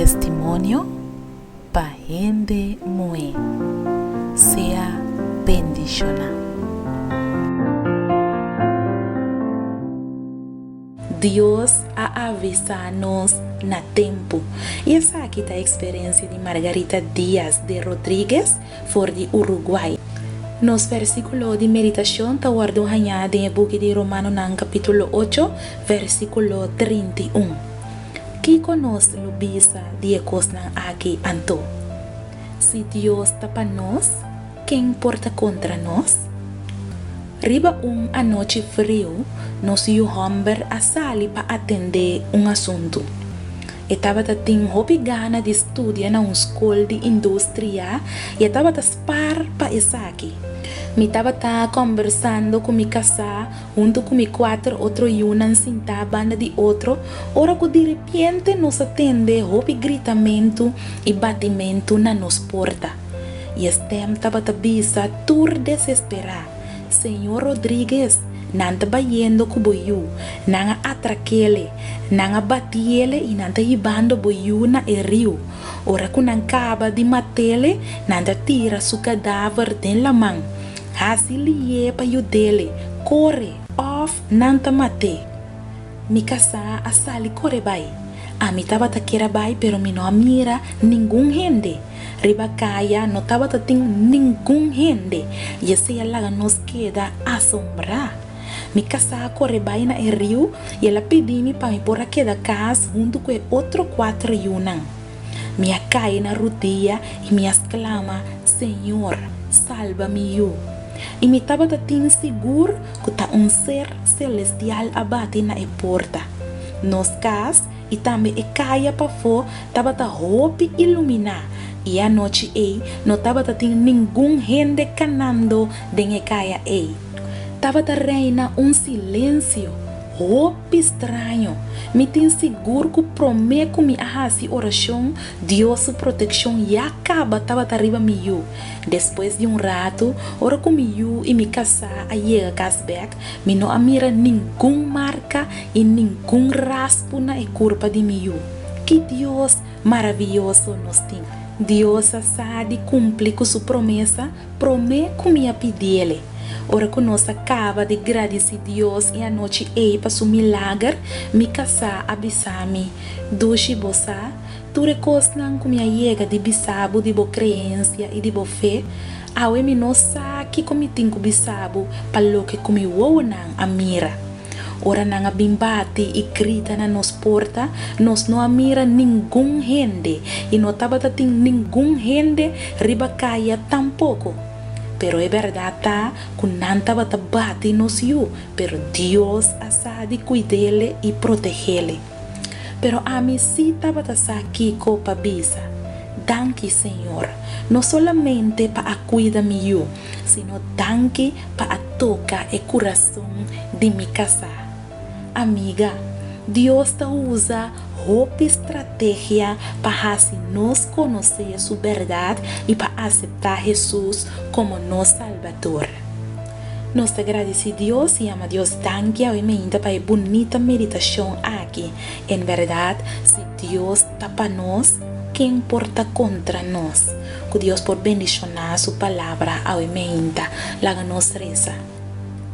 Testimonio para gente muy sea bendicionada. Deus a avisar-nos na tempo. E essa aqui é a experiência de Margarita Dias de Rodrigues, for de Uruguai. Nos versículo de meditação está guardado em book de Romano no capítulo 8, versículo 31. Que conosco lubisa de cosnan aqui anto. Se Deus está para nós, quem importa contra nós? Riba a noite frio, nos homem a sali para atender assunto. Estava tendo hobby gana de estudar na escola de indústria e estava spar para isso aqui. Me estava conversando com minha casa, junto com minha quatro outros yunan sinta banda de outro, ora que de repente nos atende hobby gritamento e batimento na nos porta. E estem estava bisa tur desesperar. Senhor Rodrigues, nanta bayendo com boiu, nanga atraquele, nanga batiele e nanta ibando boiu na rio. Ora que não acaba de matele, nanta tira su cadáver den la mão. Hasilie pa yu dele, corre, off, nanta mate. Mi casa a sali corre bai. A mi tava taquera bai, pero mi no mira ninguém gente. Riba kaya no tava tating ninguém gente. E esse ela nos queda assombrar. Mi casa corre bai na rio e ela pedi-me para me pôr aqui da casa junto com outro quatro yunan. Minha cai na rodia e me exclama, Senhor, salva-me eu. E me tava tating seguro que tá ser celestial abate na porta. Nos cas e também caia para fora tava roupa iluminar. E a noite não tava tendo ninguém gente canando dentro caia tava reina silêncio roupa estranho. Me tem seguro que prometo me ahasi oração Deus proteção e acaba tava arriba miu. Depois de rato ora com miu e me casar a chega casback me não mira ninguém marca e ninguém raspo na curva de miu. Que Deus maravilhoso nos tem. Deus sabe cumprir com sua promessa, prometo me pedir-lhe. Ora que nós acaba de agradecer Deus e a noite para seu milagre, me casar a bisami. Doce bossa, tu recostam com minha chega de bisabo, de boa crença e de boa fé. Awe me nossa que comitim com bisabo, para lo que comi wonan a mira. Ora nanga bimbate e grita na nos porta, nos não mira ninguém gente e não tava tating ninguém gente riba caia tampouco. Pero é verdade que não tava bate nos you, pero Deus asade cuidele e protegele. Pero a mim si tava aqui copa bisa. Danke Senhor, não solamente para cuidar-me eu, sino danke para tocar o coração de minha casa. Amiga, Deus usa roupa estratégia para assim nos conhecer a sua verdade e para aceitar Jesus como nosso Salvador. Nós agradecemos a Deus e ama Deus danke ao emenda para a bonita meditação aqui. Em verdade, se Deus está para nós, quem importa contra nós? Que Deus por bendicionar a sua palavra ao emenda, laga nos reza.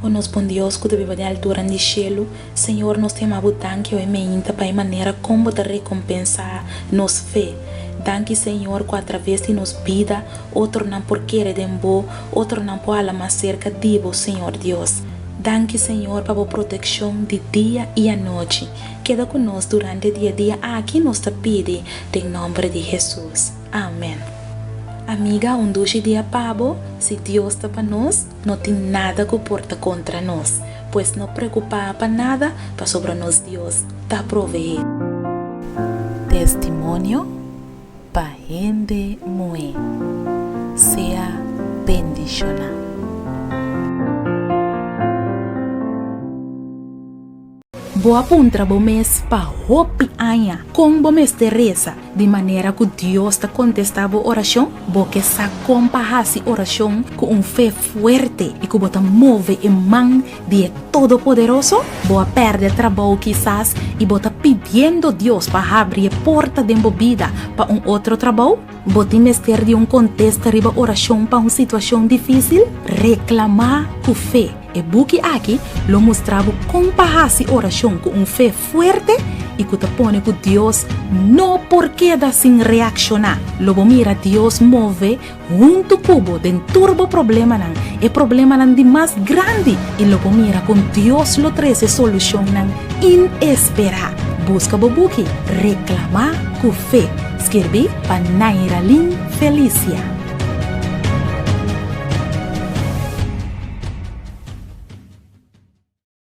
O nosso bom Deus, que vive na altura do cielo, Senhor, nós temos a danke ao emenda para a maneira como de recompensar nos fé. Danke, Senhor, que através de nos vida, outro não por querer de bom, outro não por alma cerca de vos, Senhor Deus. Danke, Senhor, para a proteção de dia e a noite. Queda conosco durante o dia a dia aqui nos pede, em nome de Jesus. Amém. Amiga, doce dia pabo, se Deus está para nós, não tem nada que porta contra nós, pois não preocupa para nada, para sobre nós Deus está proveer. Testimonio para gente muy sea bendicionada. Bo apuntra bo mes pa hopi anya. Com bo mes Teresa. De maneira que Deus te contestava a oração. Bo que sa compahasi oração com fé fuerte. E que bota move em mão de Todo-Poderoso. Bo a perde trabalho quizás. E bota pedindo Deus para abrir a porta de vida para outro trabalho. Bota mester de contexto riba oração para situação difícil. Reclamar com fé. E buki aqui lo mostrava compahasi oração com fé fuerte e que te pone que Deus não porque da sin reaccionar. Lobo mira Deus move junto cubo den turbo problema nan e problema nan de mais grande e lobo mira com Deus lo treze solução nan inesperada. Busca bobuki reclamar com fé. Escrevi para Naira Lin Felicia.